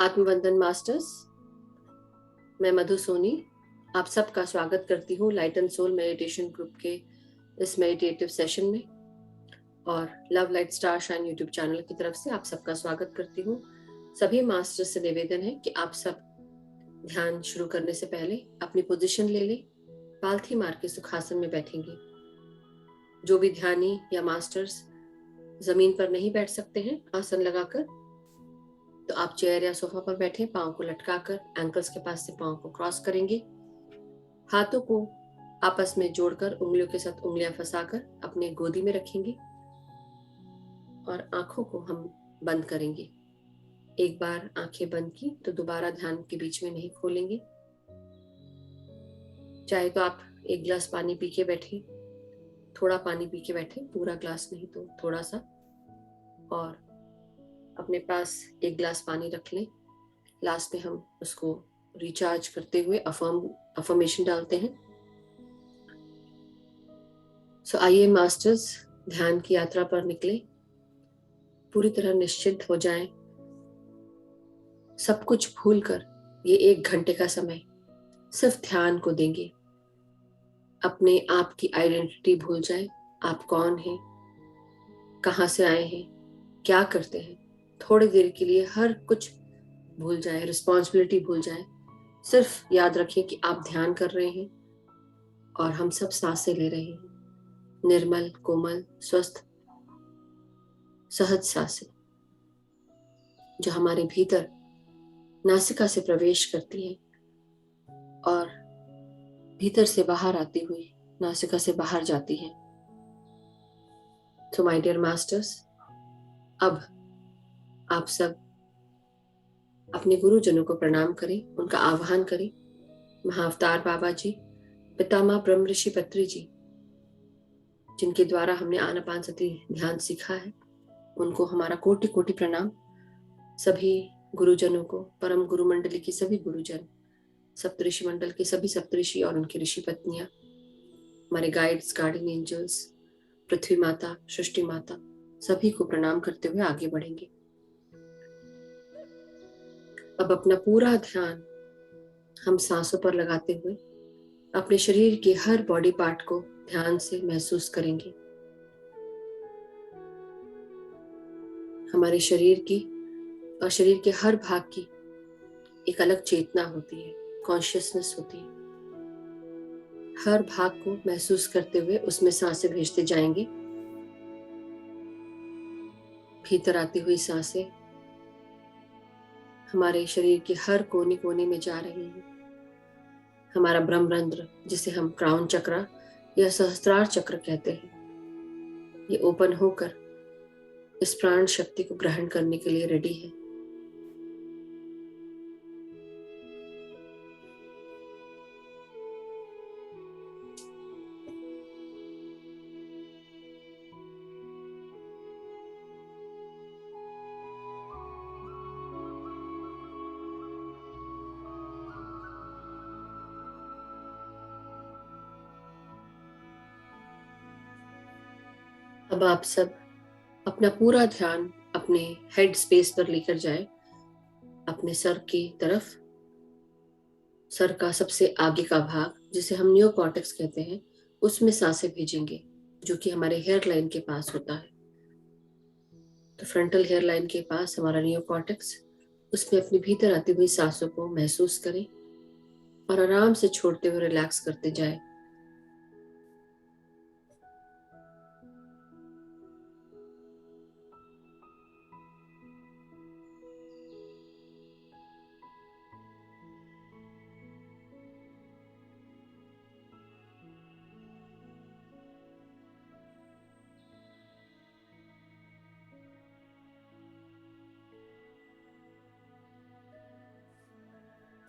आत्मवंदन masters, मैं मधु सोनी आप सबका स्वागत करती हूँ light and soul meditation group के इस मेडिटेटिव सेशन में और love light star shine YouTube channel की तरफ से आप सबका स्वागत करती हूँ। सभी मास्टर्स से निवेदन है कि आप सब ध्यान शुरू करने से पहले अपनी पोजीशन ले लें, पालथी मार के सुखासन में बैठेंगे। जो भी ध्यानी या मास्टर्स जमीन पर नहीं बैठ सकते हैं आसन लगाकर, तो आप चेयर या सोफा पर बैठे, पाँव को लटकाकर एंकल्स के पास से पाँव को क्रॉस करेंगे। हाथों को आपस में जोड़कर उंगलियों के साथ उंगलियां फंसाकर अपने गोदी में रखेंगे और आंखों को हम बंद करेंगे। एक बार आंखें बंद की तो दोबारा ध्यान के बीच में नहीं खोलेंगे। चाहे तो आप एक गिलास पानी पी के बैठे, थोड़ा पानी पी के बैठे, पूरा ग्लास नहीं तो थोड़ा सा, और अपने पास एक गिलास पानी रख लें। लास्ट में हम उसको रिचार्ज करते हुए अफर्मेशन डालते हैं। सो आइए मास्टर्स, ध्यान की यात्रा पर निकले। पूरी तरह निश्चिंत हो जाएं। सब कुछ भूलकर ये 1 घंटे का समय सिर्फ ध्यान को देंगे। अपने आप की आइडेंटिटी भूल जाएं। आप कौन हैं, कहाँ से आए हैं, क्या करते हैं। थोड़ी देर के लिए हर कुछ भूल जाएं, रिस्पॉन्सिबिलिटी भूल जाएं। सिर्फ याद रखें कि आप ध्यान कर रहे हैं और हम सब सांसें ले रहे हैं। निर्मल, कोमल, स्वस्थ, सहज सांसें जो हमारे भीतर नासिका से प्रवेश करती है और भीतर से बाहर आती हुई नासिका से बाहर जाती है। तो माय डियर मास्टर्स, अब आप सब अपने गुरुजनों को प्रणाम करें, उनका आह्वान करें। महाअवतार बाबा जी, पितामह ब्रह्म ऋषि पत्री जी, जिनके द्वारा हमने आनापानसती ध्यान सीखा है, उनको हमारा कोटि कोटि प्रणाम। सभी गुरुजनों को, परम गुरु मंडली की सभी गुरुजन, सप्तऋषि मंडल के सभी सप्तऋषि और उनकी ऋषि पत्नियां, हमारे गाइड्स, गार्डियन एंजल्स, पृथ्वी माता, सृष्टि माता, सभी को प्रणाम करते हुए आगे बढ़ेंगे। अब अपना पूरा ध्यान हम सांसों पर लगाते हुए अपने शरीर के हर बॉडी पार्ट को ध्यान से महसूस करेंगे। हमारे शरीर की और शरीर के हर भाग की एक अलग चेतना होती है, कॉन्शियसनेस होती है। हर भाग को महसूस करते हुए उसमें सांसें भेजते जाएंगे। भीतर आती हुई सांसें हमारे शरीर के हर कोने कोने में जा रही हैं। हमारा ब्रह्मरंध्र, जिसे हम क्राउन चक्र या सहस्त्रार चक्र कहते हैं, ये ओपन होकर इस प्राण शक्ति को ग्रहण करने के लिए रेडी है। अब आप सब अपना पूरा ध्यान अपने हेड स्पेस पर लेकर जाए, अपने सर की तरफ। सर का सबसे आगे का भाग, जिसे हम नियोकॉर्टेक्स कहते हैं, उसमें सांसें भेजेंगे, जो कि हमारे हेयर लाइन के पास होता है। तो फ्रंटल हेयर लाइन के पास हमारा नियोकॉर्टेक्स, उसमें अपनी भीतर आती हुई सांसों को महसूस करें और आराम से छोड़ते हुए रिलैक्स करते जाए।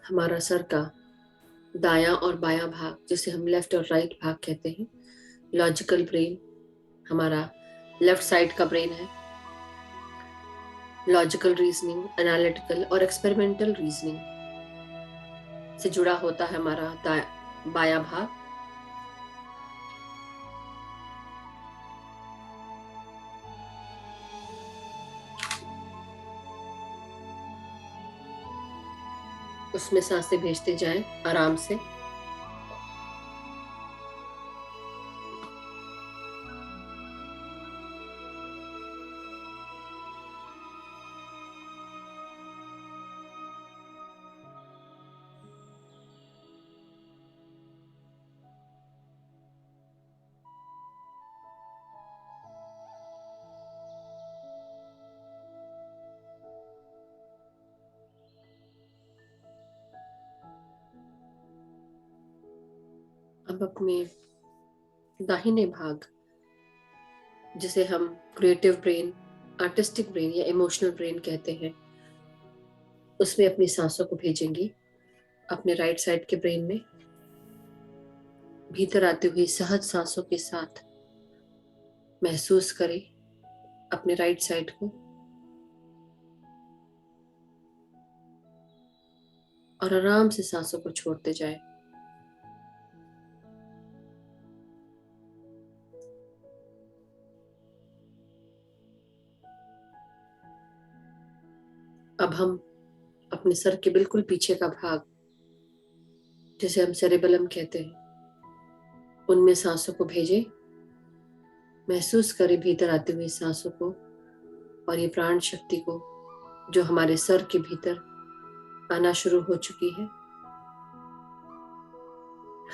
हमारा सर का दायां और बायां भाग, जिसे हम लेफ्ट और राइट भाग कहते हैं, लॉजिकल ब्रेन, हमारा लेफ्ट साइड का ब्रेन है। लॉजिकल रीजनिंग, एनालिटिकल और एक्सपेरिमेंटल रीजनिंग से जुड़ा होता है हमारा बायां भाग। उसमें सांसें भेजते जाएं आराम से। अब अपने दाहिने भाग, जिसे हम क्रिएटिव ब्रेन, आर्टिस्टिक ब्रेन या इमोशनल ब्रेन कहते हैं, उसमें अपनी सांसों को भेजेंगे अपने राइट साइड के ब्रेन में। भीतर आती हुई सहज सांसों के साथ महसूस करें अपने राइट साइड को, और आराम से सांसों को छोड़ते जाएं। अब हम अपने सर के बिल्कुल पीछे का भाग, जिसे हम सेरेबेलम कहते हैं, उनमें सांसों को भेजें। महसूस करें भीतर आती हुई सांसों को और ये प्राण शक्ति को जो हमारे सर के भीतर आना शुरू हो चुकी है।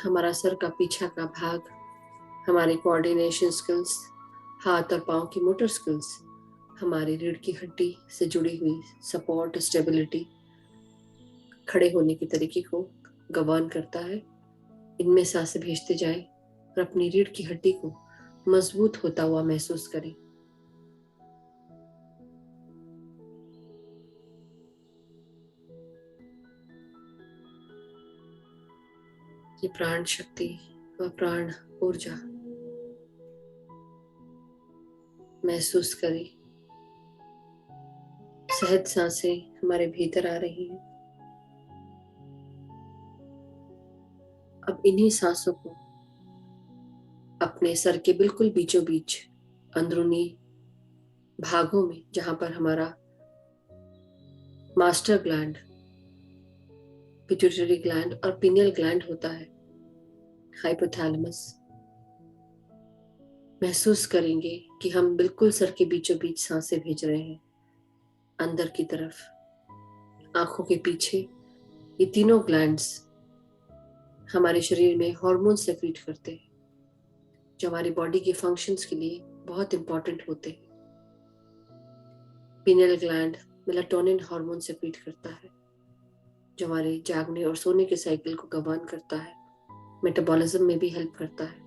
हमारा सर का पीछा का भाग, हमारे कोऑर्डिनेशन स्किल्स, हाथ और पांव की मोटर स्किल्स, हमारी रीढ़ की हड्डी से जुड़ी हुई सपोर्ट, स्टेबिलिटी, खड़े होने के तरीके को गवर्न करता है। इनमें सांसें भेजते जाएं और अपनी रीढ़ की हड्डी को मजबूत होता हुआ महसूस करें। ये प्राण शक्ति व प्राण ऊर्जा महसूस करें। सहज सांसें हमारे भीतर आ रही हैं। अब इन्हीं सांसों को अपने सर के बिल्कुल बीचों बीच अंदरूनी भागों में, जहां पर हमारा मास्टर ग्लैंड, पिट्यूटरी ग्लैंड और पिनियल ग्लैंड होता है, हाइपोथैलेमस, महसूस करेंगे कि हम बिल्कुल सर के बीचों बीच सांसें भेज रहे हैं अंदर की तरफ। आंखों के पीछे ये तीनों ग्लैंड्स हमारे शरीर में हार्मोन सेक्रीट करते हैं, जो हमारी बॉडी के फंक्शंस के लिए बहुत इंपॉर्टेंट होते हैं। Pineal gland melatonin hormone secrete करता है, जो हमारे जागने और सोने के साइकिल को गवर्न करता है, मेटाबॉलिज्म में भी हेल्प करता है।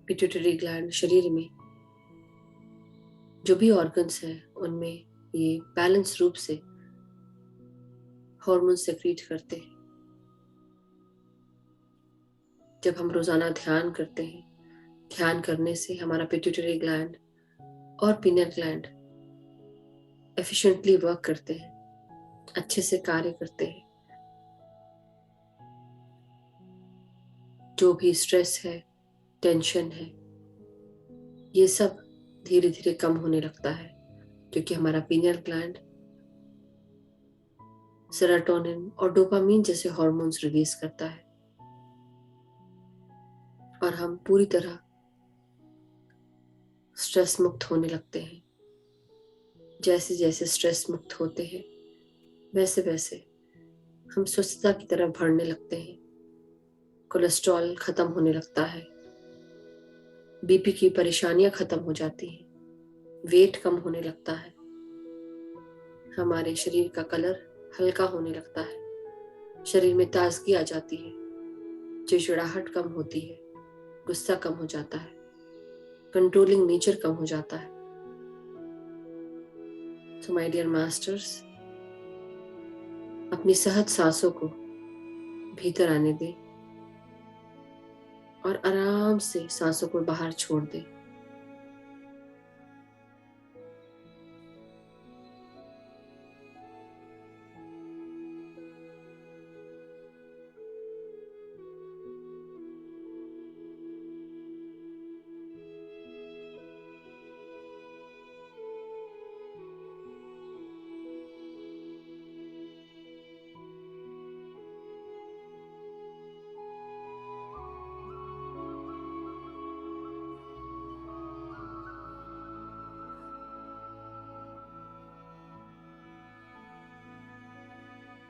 पिट्यूटरी ग्लैंड शरीर में जो भी ऑर्गन्स हैं उनमें ये बैलेंस रूप से हार्मोन सेक्रीट करते हैं। जब हम रोजाना ध्यान करते हैं, ध्यान करने से हमारा पिट्यूटरी ग्लैंड और पिनियल ग्लैंड एफिशिएंटली वर्क करते हैं, अच्छे से कार्य करते हैं। जो भी स्ट्रेस है, टेंशन है, ये सब धीरे धीरे कम होने लगता है, क्योंकि हमारा पिनियल ग्लैंड सेरोटोनिन और डोपामीन जैसे हार्मोन्स रिलीज करता है, और हम पूरी तरह स्ट्रेस मुक्त होने लगते हैं। जैसे जैसे स्ट्रेस मुक्त होते हैं, वैसे वैसे हम स्वस्थता की तरफ बढ़ने लगते हैं। कोलेस्ट्रॉल खत्म होने लगता है, बीपी की परेशानियां खत्म हो जाती हैं, वेट कम होने लगता है, हमारे शरीर का कलर हल्का होने लगता है, शरीर में ताजगी आ जाती है, चिड़चिड़ाहट कम होती है, गुस्सा कम हो जाता है, कंट्रोलिंग नेचर कम हो जाता है। तो माय डियर मास्टर्स, अपनी सहज सांसों को भीतर आने दें और आराम से सांसों को बाहर छोड़ दें।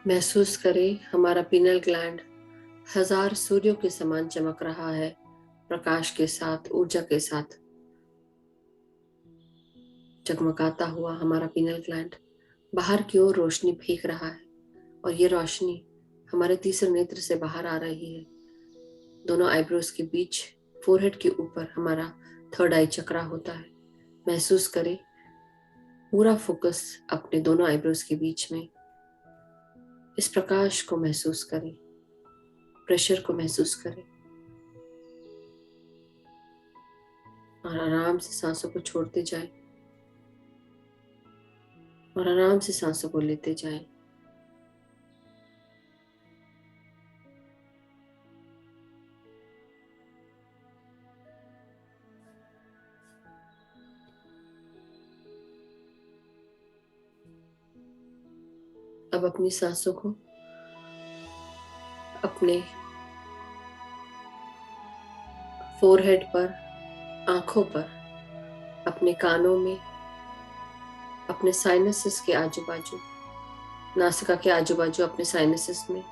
महसूस करें हमारा पिनल ग्लैंड 1000 सूर्यों के समान चमक रहा है, प्रकाश के साथ, ऊर्जा के साथ जगमगाता हुआ हमारा पिनल ग्लैंड बाहर की ओर रोशनी फेंक रहा है, और ये रोशनी हमारे तीसरे नेत्र से बाहर आ रही है। दोनों आईब्रोज के बीच फोरहेड के ऊपर हमारा थर्ड आई चक्रा होता है। महसूस करें पूरा फोकस अपने दोनों आईब्रोज के बीच में। इस प्रकाश को महसूस करें, प्रेशर को महसूस करें, और आराम से सांसों को छोड़ते जाएं और आराम से सांसों को लेते जाएं। अब अपनी सांसों को अपने फोरहेड पर, आंखों पर, अपने कानों में, अपने साइनसेस के आजू बाजू, नासिका के आजू बाजू अपने साइनसेस में,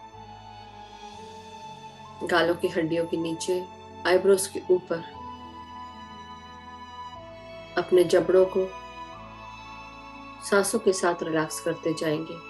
गालों की हड्डियों के नीचे, आईब्रोज के ऊपर, अपने जबड़ों को सांसों के साथ रिलैक्स करते जाएंगे।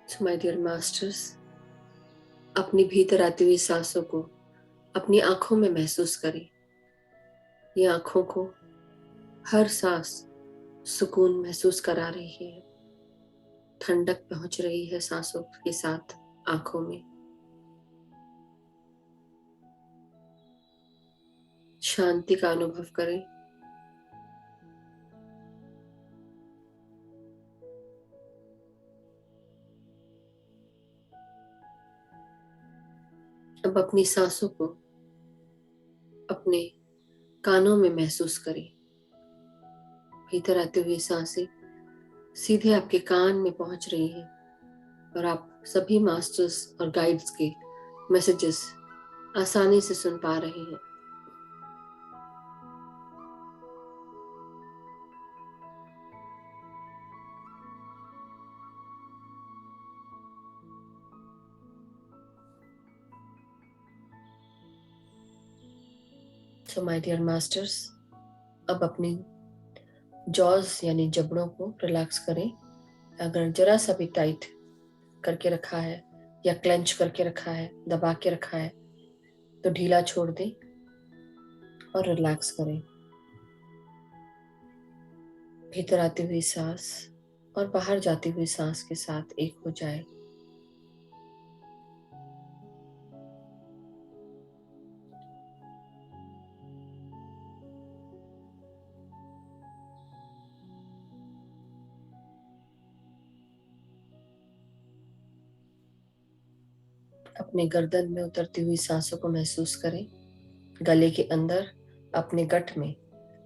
So my dear masters, अपनी भीतर आती हुई सांसों को अपनी आंखों में महसूस करें। ये आंखों को हर सांस सुकून महसूस करा रही है, ठंडक पहुंच रही है सांसों के साथ आंखों में। शांति का अनुभव करें। अब अपनी सांसों को अपने कानों में महसूस करें। भीतर आती हुई सांसें सीधे आपके कान में पहुंच रही हैं, और आप सभी मास्टर्स और गाइड्स के मैसेजेस आसानी से सुन पा रहे हैं। सो माय डियर मास्टर्स, अब अपनी जॉज यानी जबड़ों को रिलैक्स करें। अगर जरा सा भी टाइट करके रखा है या क्लेंच करके रखा है, दबा के रखा है, तो ढीला छोड़ दें और रिलैक्स करें। भीतर आती हुई सांस और बाहर जाती हुई सांस के साथ एक हो जाए। अपने गर्दन में उतरती हुई सांसों को महसूस करें। गले के अंदर, अपने गट में,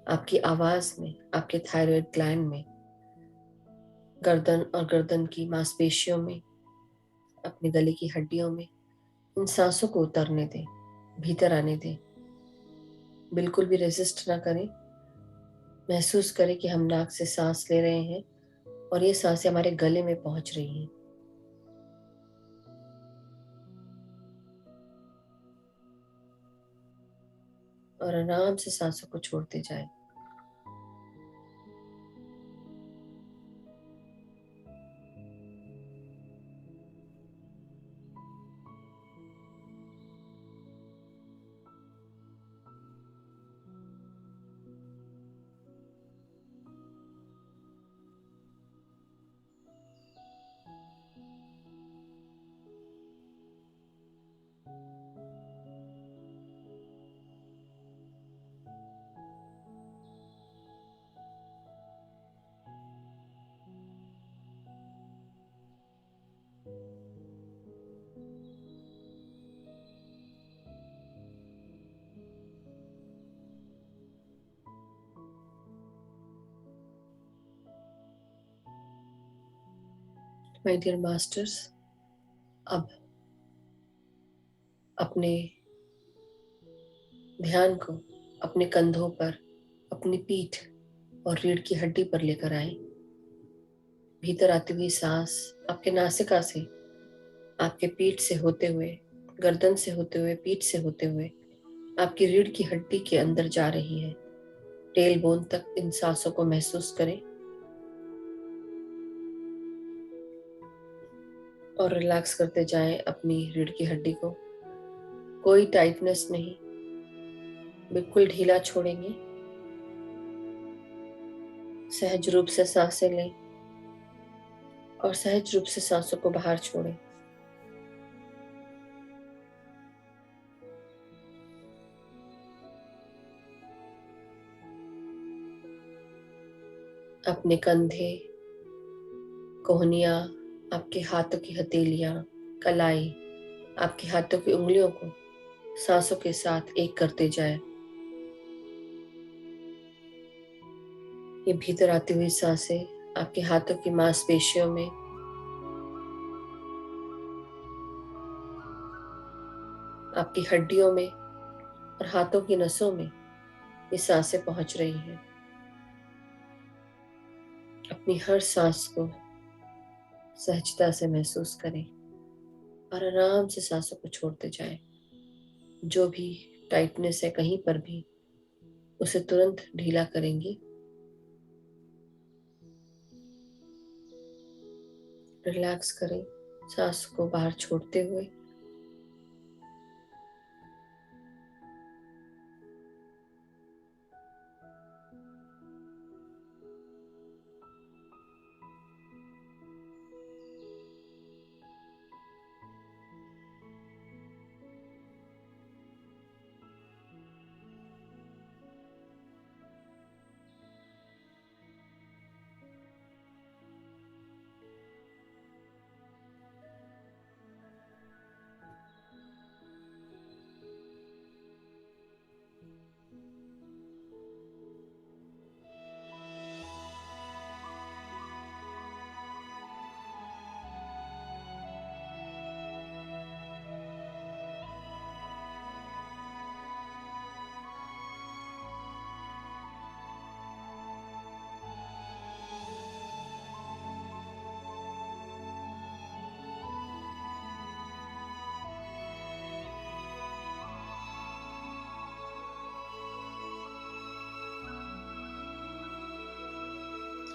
आपकी आवाज में, आपके थायराइड ग्लैंड में, गर्दन और गर्दन की मांसपेशियों में, अपने गले की हड्डियों में इन सांसों को उतरने दें, भीतर आने दें। बिल्कुल भी रेजिस्ट ना करें। महसूस करें कि हम नाक से सांस ले रहे हैं और ये सांसें हमारे गले में पहुंच रही हैं। और आराम से सांसों को छोड़ते जाएं। माय डियर मास्टर्स, अब अपने ध्यान को अपने कंधों पर, अपनी पीठ और रीढ़ की हड्डी पर लेकर आए। भीतर आती हुई सांस आपके नासिका से, आपके पीठ से होते हुए, गर्दन से होते हुए, पीठ से होते हुए आपकी रीढ़ की हड्डी के अंदर जा रही है। टेल बोन तक इन सांसों को महसूस करें और रिलैक्स करते जाएं अपनी रीढ़ की हड्डी को। कोई टाइटनेस नहीं, बिल्कुल ढीला छोड़ेंगे। सहज रूप से सांसें लें और सहज रूप से सांसों को बाहर छोड़ें। अपने कंधे, कोहनियां, आपके हाथों की हथेलियां, कलाई, आपके हाथों की उंगलियों को सांसों के साथ एक करते जाएं। ये भीतर आती हुई सांसें आपके हाथों की मांसपेशियों में, आपकी हड्डियों में और हाथों की नसों में ये सांसें पहुंच रही हैं। अपनी हर सांस को सहजता से महसूस करें और आराम से सांसों को छोड़ते जाएं। जो भी टाइटनेस है कहीं पर भी, उसे तुरंत ढीला करेंगे। रिलैक्स करें सांस को बाहर छोड़ते हुए।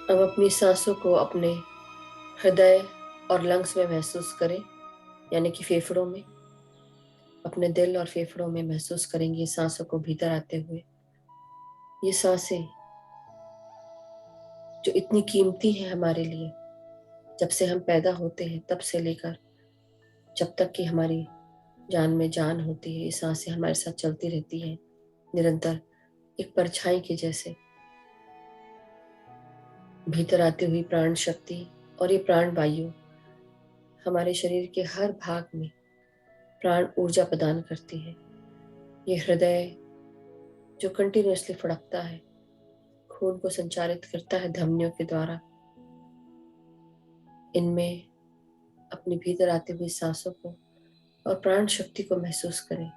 अब अपनी सांसों को अपने हृदय और लंग्स में महसूस करें, यानी कि फेफड़ों में। अपने दिल और फेफड़ों में महसूस करेंगे सांसों को भीतर आते हुए। ये सांसें जो इतनी कीमती है हमारे लिए, जब से हम पैदा होते हैं तब से लेकर जब तक कि हमारी जान में जान होती है, ये सांसें हमारे साथ चलती रहती हैं निरंतर, एक परछाई के जैसे। भीतर आती हुई प्राण शक्ति और ये प्राण वायु हमारे शरीर के हर भाग में प्राण ऊर्जा प्रदान करती है। ये हृदय जो कंटिन्यूअसली फड़कता है, खून को संचारित करता है धमनियों के द्वारा, इनमें अपनी भीतर आती हुई सांसों को और प्राण शक्ति को महसूस करें।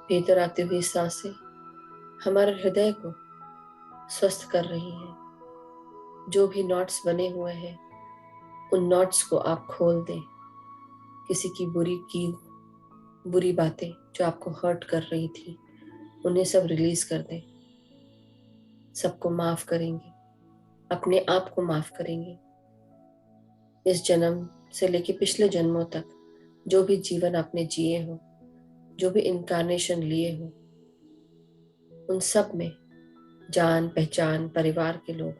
भीतर आती हुई सांसें हमारे हृदय को स्वस्थ कर रही हैं। जो भी नॉट्स बने हुए हैं, उन नॉट्स को आप खोल दें। किसी की बुरी बातें जो आपको हर्ट कर रही थी, उन्हें सब रिलीज कर दें। सबको माफ करेंगे, अपने आप को माफ करेंगे। इस जन्म से लेके पिछले जन्मों तक जो भी जीवन आपने जिए हो, जो भी इनकारनेशन लिए हो, उन सब में जान पहचान परिवार के लोग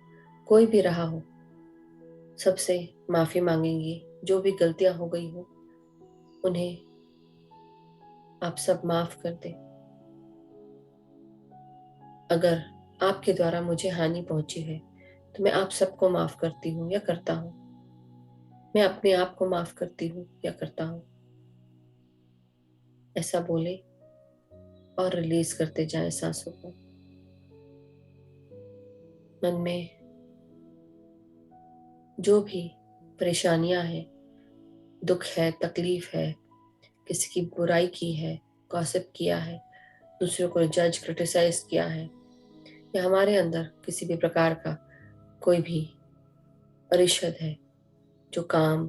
कोई भी रहा हो, सबसे माफी मांगेंगे। जो भी गलतियां हो गई हो, उन्हें आप सब माफ कर दें। अगर आपके द्वारा मुझे हानि पहुंची है तो मैं आप सबको माफ करती हूँ या करता हूँ। मैं अपने आप को माफ करती हूँ या करता हूँ। ऐसा बोले और रिलीज करते जाएं सांसों को। मन में जो भी परेशानियां हैं, दुख है, तकलीफ है, किसी की बुराई की है, गॉसिप किया है, दूसरों को जज क्रिटिसाइज किया है, या हमारे अंदर किसी भी प्रकार का कोई भी परिषद है जो काम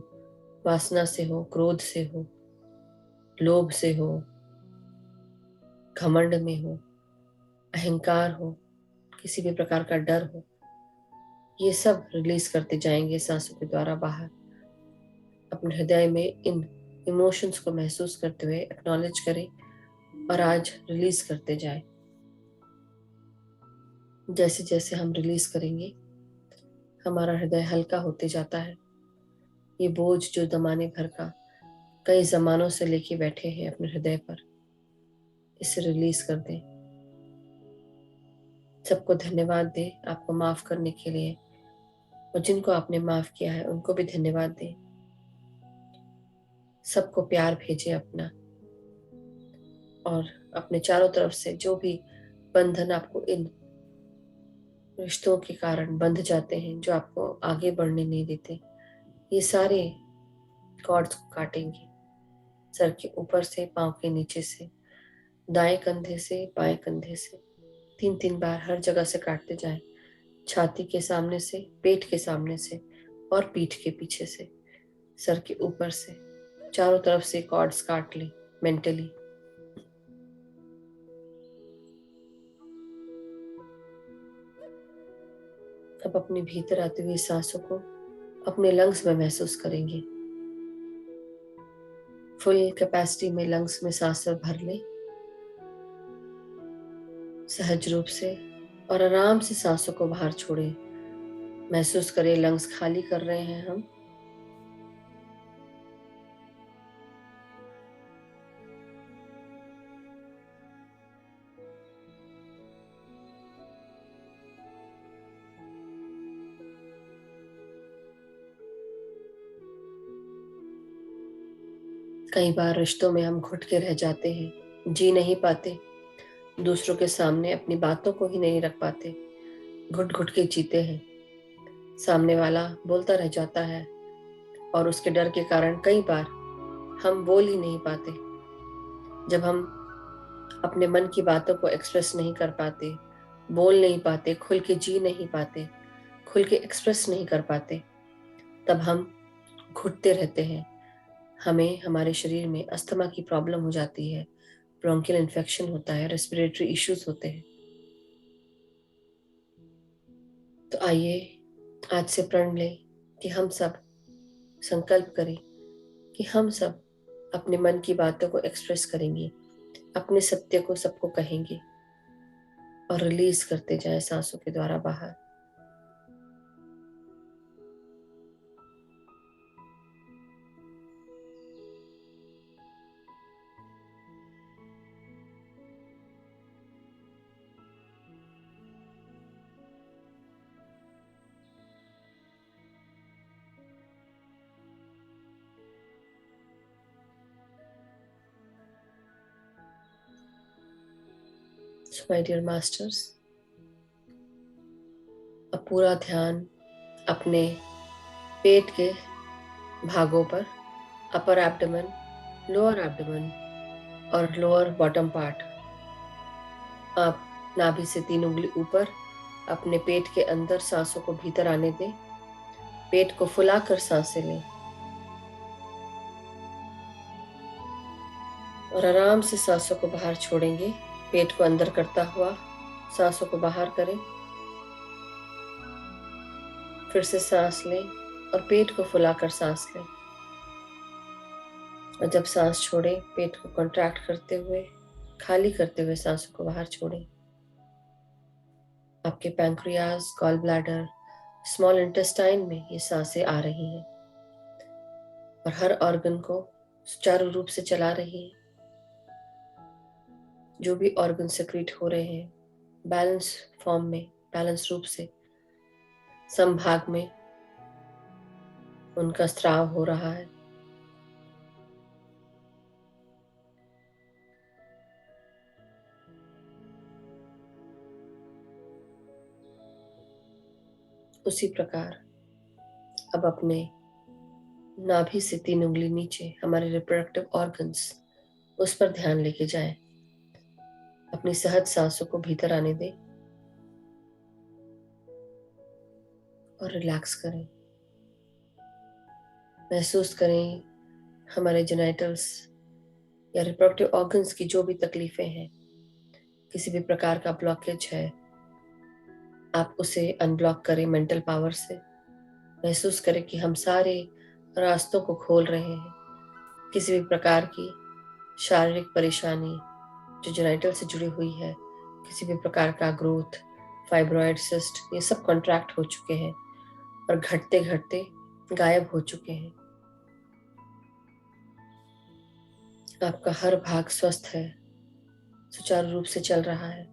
वासना से हो, क्रोध से हो, लोभ से हो, घमंड में हो, अहंकार हो, किसी भी प्रकार का डर हो, ये सब रिलीज करते जाएंगे सांसों के द्वारा बाहर। अपने हृदय में इन इमोशंस को महसूस करते हुए एक्नॉलेज करें और आज रिलीज करते जाएं। जैसे जैसे हम रिलीज करेंगे हमारा हृदय हल्का होते जाता है। ये बोझ जो जमाने भर का कई जमानों से लेके बैठे हैं अपने हृदय पर, इसे रिलीज कर दें। सबको धन्यवाद दें आपको माफ करने के लिए, और जिनको आपने माफ किया है उनको भी धन्यवाद दें। सबको प्यार भेजें अपना, और अपने चारों तरफ से जो भी बंधन आपको इन रिश्तों के कारण बंध जाते हैं, जो आपको आगे बढ़ने नहीं देते, ये सारे कॉर्ड्स को काटेंगे। सर के ऊपर से, पांव के नीचे से, दाएं कंधे से, बाएं कंधे से 3-3 बार हर जगह से काटते जाएं। छाती के सामने से, पेट के सामने से और पीठ के पीछे से, सर के ऊपर से, चारों तरफ से कॉर्ड्स काट लें मेंटली। अब अपने भीतर आती हुई सांसों को अपने लंग्स में महसूस करेंगे। फुल कैपेसिटी में लंग्स में सांस भर लें सहज रूप से, और आराम से सांसों को बाहर छोड़ें। महसूस करें लंग्स खाली कर रहे हैं हम। कई बार रिश्तों में हम घुट के रह जाते हैं, जी नहीं पाते, दूसरों के सामने अपनी बातों को ही नहीं रख पाते, घुट घुट के जीते हैं। सामने वाला बोलता रह जाता है और उसके डर के कारण कई बार हम बोल ही नहीं पाते। जब हम अपने मन की बातों को एक्सप्रेस नहीं कर पाते, बोल नहीं पाते, खुल के जी नहीं पाते, खुल के एक्सप्रेस नहीं कर पाते, तब हम घुटते रहते हैं। हमें हमारे शरीर में अस्थमा की प्रॉब्लम हो जाती है, ब्रोंकियल इन्फेक्शन होता है, रेस्पिरेटरी इश्यूज होते हैं। तो आइए आज से प्रण लें कि हम सब संकल्प करें कि हम सब अपने मन की बातों को एक्सप्रेस करेंगे, अपने सत्य को सबको कहेंगे और रिलीज करते जाएं सांसों के द्वारा बाहर। So my dear masters, अब पूरा ध्यान अपने पेट के भागों पर, अपर एब्डोमेन, लोअर एब्डोमेन और लोअर बॉटम पार्ट। आप नाभि से 3 उंगली ऊपर अपने पेट के अंदर सांसों को भीतर आने दें। पेट को फुलाकर सांसें लें और आराम से सांसों को बाहर छोड़ेंगे। पेट को अंदर करता हुआ सांसों को बाहर करें। फिर से सांस लें और पेट को फुलाकर सांस लें, और जब सांस छोड़ें पेट को कॉन्ट्रैक्ट करते हुए, खाली करते हुए सांसों को बाहर छोड़ें। आपके pancreas, gall bladder, small intestine में ये सांसें आ रही हैं और हर ऑर्गन को सुचारू रूप से चला रही हैं। जो भी ऑर्गन सेक्रेट हो रहे हैं बैलेंस फॉर्म में, बैलेंस रूप से संभाग में उनका स्राव हो रहा है। उसी प्रकार अब अपने नाभि से 3 उंगली नीचे हमारे रिप्रोडक्टिव ऑर्गन्स, उस पर ध्यान लेके जाएं। अपनी सहज सांसों को भीतर आने दें और रिलैक्स करें। महसूस करें हमारे जेनिटल्स या रिप्रोडक्टिव ऑर्गन्स की जो भी तकलीफें हैं, किसी भी प्रकार का ब्लॉकेज है, आप उसे अनब्लॉक करें मेंटल पावर से। महसूस करें कि हम सारे रास्तों को खोल रहे हैं। किसी भी प्रकार की शारीरिक परेशानी जो जेनिटल से जुड़ी हुई है, किसी भी प्रकार का ग्रोथ, फाइब्रॉइड, सिस्ट, ये सब कॉन्ट्रैक्ट हो चुके हैं और घटते घटते गायब हो चुके हैं। आपका हर भाग स्वस्थ है, सुचारू रूप से चल रहा है।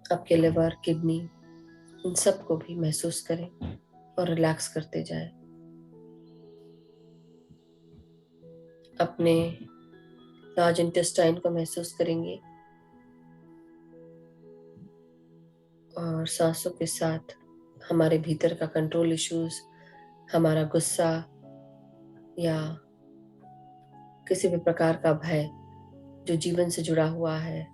आपके लिवर, किडनी, इन सब को भी महसूस करें और रिलैक्स करते जाएं। अपने लार्ज इंटेस्टाइन को महसूस करेंगे और सांसों के साथ हमारे भीतर का कंट्रोल इश्यूज, हमारा गुस्सा या किसी भी प्रकार का भय जो जीवन से जुड़ा हुआ है,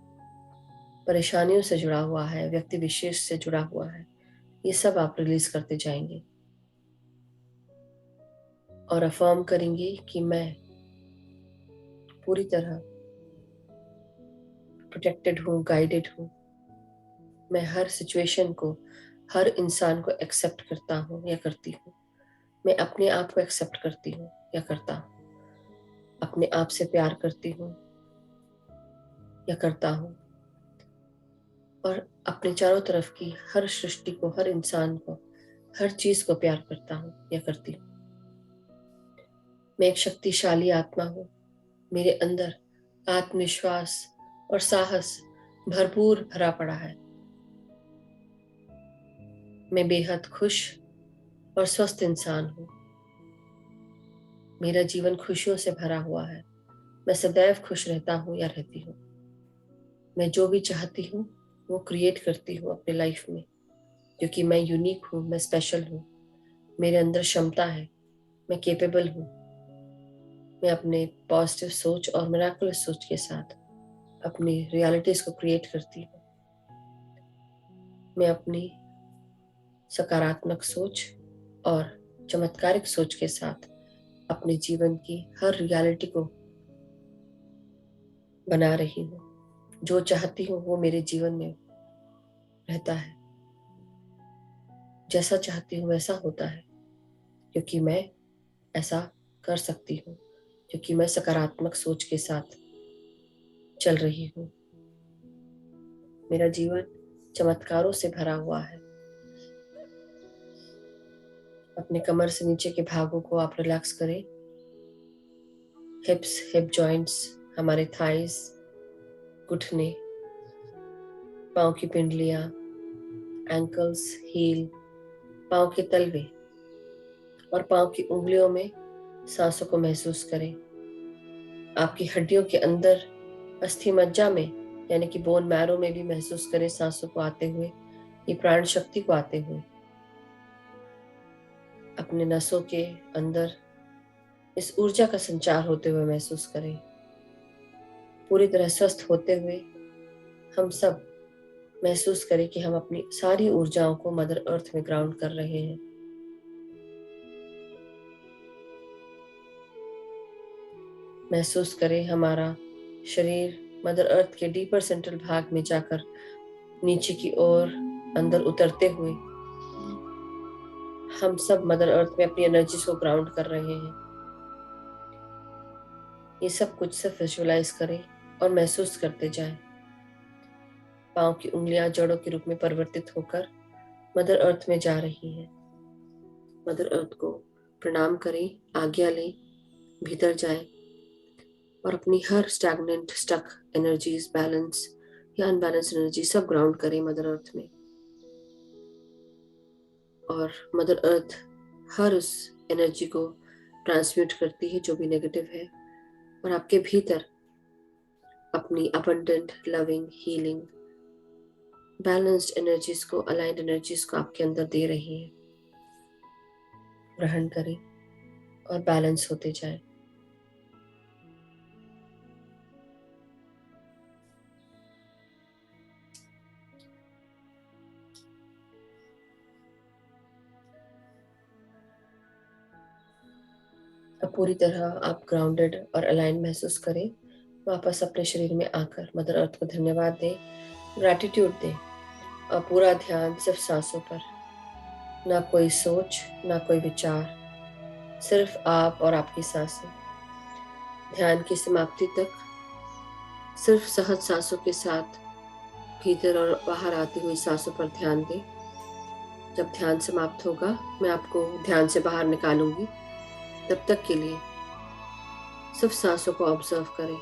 परेशानियों से जुड़ा हुआ है, व्यक्ति विशेष से जुड़ा हुआ है, ये सब आप रिलीज करते जाएंगे और अफर्म करेंगे कि मैं पूरी तरह प्रोटेक्टेड हूँ, गाइडेड हूँ। मैं हर सिचुएशन को, हर इंसान को एक्सेप्ट करता हूँ या करती हूँ। मैं अपने आप को एक्सेप्ट करती हूँ या करता हूँ। अपने आप से प्यार करती हूँ या करता हूँ। और अपने चारों तरफ की हर सृष्टि को, हर इंसान को, हर चीज को प्यार करता हूँ या करती हूँ। मैं एक शक्तिशाली आत्मा हूँ। मेरे अंदर आत्मविश्वास और साहस भरपूर भरा पड़ा है। मैं बेहद खुश और स्वस्थ इंसान हूँ। मेरा जीवन खुशियों से भरा हुआ है। मैं सदैव खुश रहता हूँ या रहती हूँ। मैं जो भी चाहती हूँ वो क्रिएट करती हूँ अपने लाइफ में, क्योंकि मैं यूनिक हूँ, मैं स्पेशल हूँ। मेरे अंदर क्षमता है, मैं केपेबल हूँ। मैं अपने पॉजिटिव सोच और मिराकुलस सोच के साथ अपनी रियलिटीज को क्रिएट करती हूँ। मैं अपनी सकारात्मक सोच और चमत्कारिक सोच के साथ अपने जीवन की हर रियलिटी को बना रही हूँ। जो चाहती हूँ वो मेरे जीवन में रहता है। जैसा चाहती हूँ वैसा होता है, क्योंकि मैं ऐसा कर सकती हूँ, क्योंकि मैं सकारात्मक सोच के साथ चल रही हूँ। मेरा जीवन चमत्कारों से भरा हुआ है। अपने कमर से नीचे के भागों को आप रिलैक्स करें। हिप्स, हिप जॉइंट्स, हमारे थाइस, घुटने, पाँव की पिंडलियाँ, एंकल्स, हील, पाँव के तलवे और पाँव की उंगलियों में सांसों को महसूस करें। आपकी हड्डियों के अंदर अस्थि मज्जा में, यानी कि बोन मैरो में भी महसूस करें सांसों को आते हुए, ये प्राण शक्ति को आते हुए। अपने नसों के अंदर इस ऊर्जा का संचार होते हुए महसूस करें। पूरी तरह स्वस्थ होते हुए हम सब महसूस करें कि हम अपनी सारी ऊर्जाओं को मदर अर्थ में ग्राउंड कर रहे हैं। महसूस करें हमारा शरीर मदर अर्थ के डीपर सेंट्रल भाग में जाकर नीचे की ओर अंदर उतरते हुए हम सब मदर अर्थ में अपनी एनर्जीज को ग्राउंड कर रहे हैं। ये सब कुछ सिर्फ विजुअलाइज करें और महसूस करते जाएं। पाँव की उंगलियां जड़ों के रूप में परिवर्तित होकर मदर अर्थ में जा रही हैं। मदर अर्थ को प्रणाम करें, आज्ञा लें, भीतर जाएं और अपनी हर स्टैग्नेंट, स्टक एनर्जीज, बैलेंस, या अनबैलेंस एनर्जी सब ग्राउंड करें मदर अर्थ में। और मदर अर्थ हर उस एनर्जी को ट्रांसम्यूट करती है जो भी नेगेटिव है, और आपके भीतर अपनी abundant loving healing balanced energies को, अलाइंड एनर्जीज को आपके अंदर दे रही है। ग्रहण करें और बैलेंस होते जाए। अब पूरी तरह आप ग्राउंडेड और अलाइन महसूस करें। वापस अपने शरीर में आकर मदर अर्थ को धन्यवाद दें, ग्रैटिट्यूड दें, और पूरा ध्यान सिर्फ सांसों पर। ना कोई सोच, ना कोई विचार, सिर्फ आप और आपकी सांसें। ध्यान की समाप्ति तक सिर्फ सहज सांसों के साथ भीतर और बाहर आती हुई सांसों पर ध्यान दें। जब ध्यान समाप्त होगा, मैं आपको ध्यान से बाहर निकालूंगी। तब तक के लिए सिर्फ सांसों को ऑब्जर्व करें।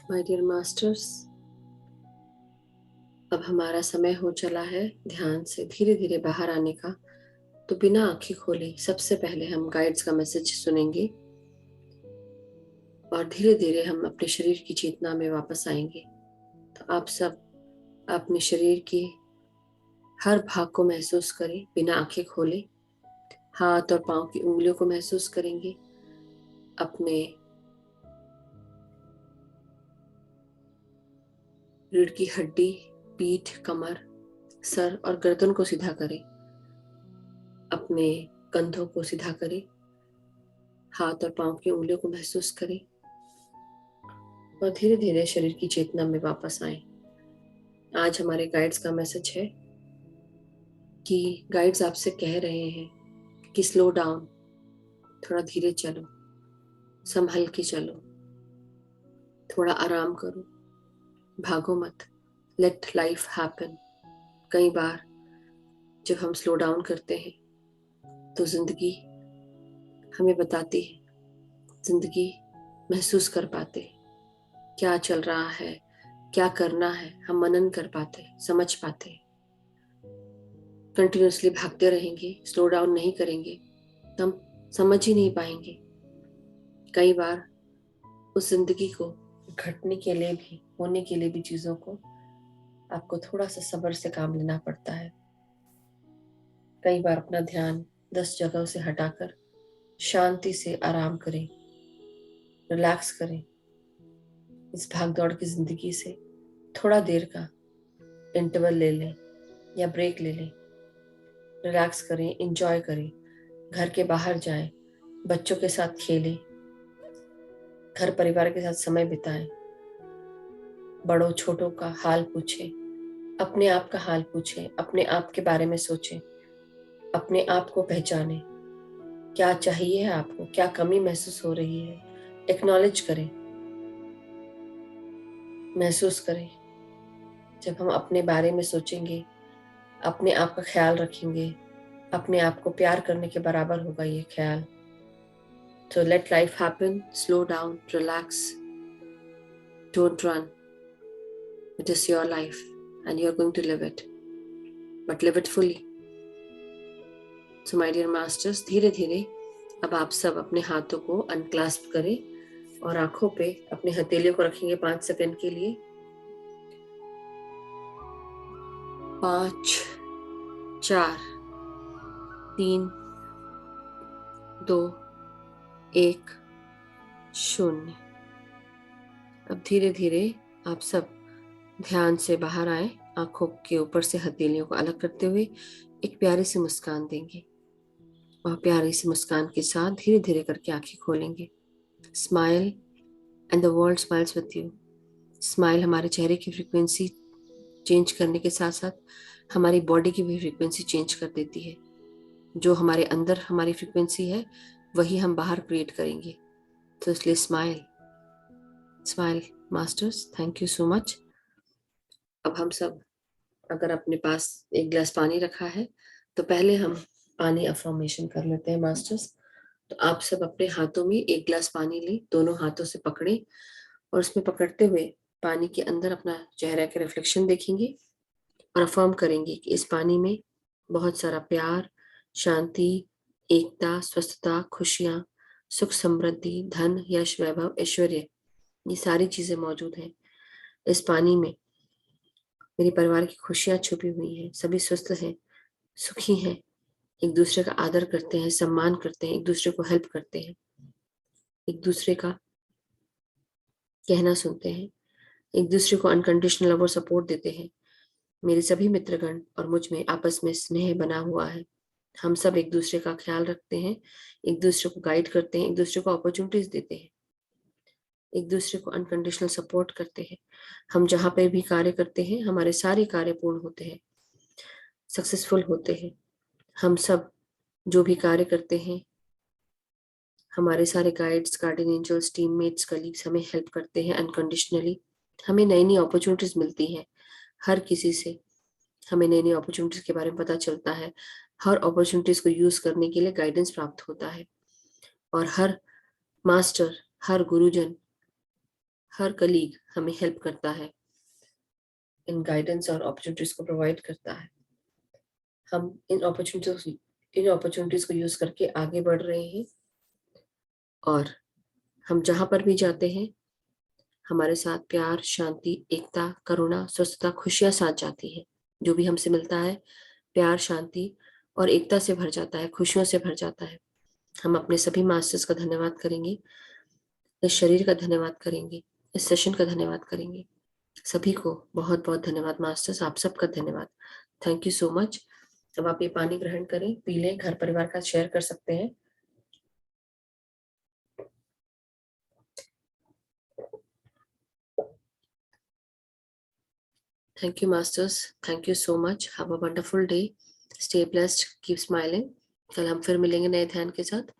माय डियर मास्टर्स, अब हमारा समय हो चला है ध्यान से धीरे धीरे बाहर आने का। तो बिना आंखें खोले सबसे पहले हम गाइड्स का मैसेज सुनेंगे और धीरे धीरे हम अपने शरीर की चेतना में वापस आएंगे। तो आप सब अपने शरीर के हर भाग को महसूस करें बिना आंखें खोले। हाथ और पांव की उंगलियों को महसूस करेंगे। अपने रीढ़ की हड्डी, पीठ, कमर, सर और गर्दन को सीधा करें। अपने कंधों को सीधा करें। हाथ और पांव की उंगलियों को महसूस करें और धीरे धीरे शरीर की चेतना में वापस आए। आज हमारे गाइड्स का मैसेज है कि गाइड्स आपसे कह रहे हैं कि स्लो डाउन, थोड़ा धीरे चलो, संभल के चलो, थोड़ा आराम करो, भागो मत, लेट लाइफ हैपन। कई बार जब हम स्लो डाउन करते हैं तो जिंदगी हमें बताती है, जिंदगी महसूस कर पाते हैं क्या चल रहा है, क्या करना है। हम मनन कर पाते, समझ पाते। कंटिन्यूसली भागते रहेंगे, स्लो डाउन नहीं करेंगे तो हम समझ ही नहीं पाएंगे। कई बार उस जिंदगी को घटने के लिए भी, होने के लिए भी चीजों को आपको थोड़ा सा सब्र से काम लेना पड़ता है। कई बार अपना ध्यान 10 जगहों से हटाकर शांति से आराम करें, रिलैक्स करें। इस भाग दौड़ की जिंदगी से थोड़ा देर का इंटरवल ले लें या ब्रेक ले लें, रिलैक्स करें, एंजॉय करें। घर के बाहर जाएं, बच्चों के साथ खेलें, घर परिवार के साथ समय बिताएं, बड़ों छोटों का हाल पूछें, अपने आप का हाल पूछें, अपने आप के बारे में सोचें, अपने आप को पहचानें। क्या चाहिए है आपको, क्या कमी महसूस हो रही है, एक्नॉलेज करें, महसूस करें। जब हम अपने बारे में सोचेंगे, अपने आप का ख्याल रखेंगे, अपने आप को प्यार करने के बराबर होगा ये ख्याल। तो late life happen, slow down, relax, don't run. It is your life and you are going to live it, but live it fully. So my dear masters, धीरे धीरे अब आप सब अपने हाथों को अनक्लास्प करें और आंखों पे अपने हथेलियों को रखेंगे 5 सेकंड के लिए। 5, 4, 3, 2, 1, 0। अब धीरे धीरे आप सब ध्यान से बाहर आए, आंखों के ऊपर से हथेलियों को अलग करते हुए एक प्यारी सी मुस्कान देंगे और प्यारी सी मुस्कान के साथ धीरे धीरे करके आंखें खोलेंगे। Smile and the world smiles with you. Smile हमारे चेहरे की फ्रीक्वेंसी चेंज करने के साथ साथ हमारी बॉडी की भी फ्रीक्वेंसी चेंज कर देती है। जो हमारे अंदर हमारी फ्रीक्वेंसी है वही हम बाहर क्रिएट करेंगे। तो इसलिए smile, smile masters, thank you so much. अब हम सब अगर अपने पास एक गिलास पानी रखा है तो पहले हम पानी अफर्मेशन कर लेते हैं मास्टर्स। तो आप सब अपने हाथों में एक गिलास पानी लें, दोनों हाथों से पकड़ें और उसमें पकड़ते हुए पानी के अंदर अपना चेहरा के रिफ्लेक्शन देखेंगे और अफर्म करेंगे कि इस पानी में बहुत सारा प्यार, शांति, एकता, स्वस्थता, खुशियां, सुख, समृद्धि, धन, यश, वैभव, ऐश्वर्य, ये सारी चीजें मौजूद हैं। इस पानी में मेरे परिवार की खुशियां छुपी हुई हैं, सभी स्वस्थ हैं, सुखी हैं, एक दूसरे का आदर करते हैं, सम्मान करते हैं, एक दूसरे को हेल्प करते हैं, एक दूसरे का कहना सुनते हैं, एक दूसरे को अनकंडीशनल लव और सपोर्ट देते हैं। मेरे सभी मित्रगण और मुझ में आपस में स्नेह बना हुआ है। हम सब एक दूसरे का ख्याल रखते हैं, एक दूसरे को गाइड करते हैं, एक दूसरे को अपॉर्चुनिटीज देते हैं, एक दूसरे को अनकंडीशनल सपोर्ट करते हैं। हम जहाँ पे भी कार्य करते हैं हमारे सारे कार्य पूर्ण होते हैं, सक्सेसफुल होते हैं। हम सब जो भी कार्य करते हैं, हमारे सारे guides, guardian angels, teammates, colleagues हमें हेल्प करते हैं अनकंडीशनली। हमें नई नई अपॉर्चुनिटीज मिलती हैं, हर किसी से हमें नई नई अपॉर्चुनिटीज के बारे में पता चलता है। हर अपॉर्चुनिटीज को यूज करने के लिए गाइडेंस प्राप्त होता है और हर मास्टर, हर गुरुजन हर कलीग हमें हेल्प करता है, इन गाइडेंस और अपॉर्चुनिटीज को प्रोवाइड करता है। हम इन अपॉर्चुनिटीज को यूज करके आगे बढ़ रहे हैं और हम जहां पर भी जाते हैं हमारे साथ प्यार, शांति, एकता, करुणा, स्वस्थता, खुशियां साथ जाती है। जो भी हमसे मिलता है प्यार, शांति और एकता से भर जाता है, खुशियों से भर जाता है। हम अपने सभी मास्टर्स का धन्यवाद करेंगे, इस शरीर का धन्यवाद करेंगे, इस सेशन का धन्यवाद करेंगे। सभी को बहुत बहुत धन्यवाद मास्टर्स, आप सबका धन्यवाद। Thank you so much. अब आप ये पानी ग्रहण करें, पी लें, घर परिवार का शेयर कर सकते हैं। Thank you, Masters. Thank you so much. Have a wonderful day. Stay blessed. Keep smiling. कल हम फिर मिलेंगे नए ध्यान के साथ।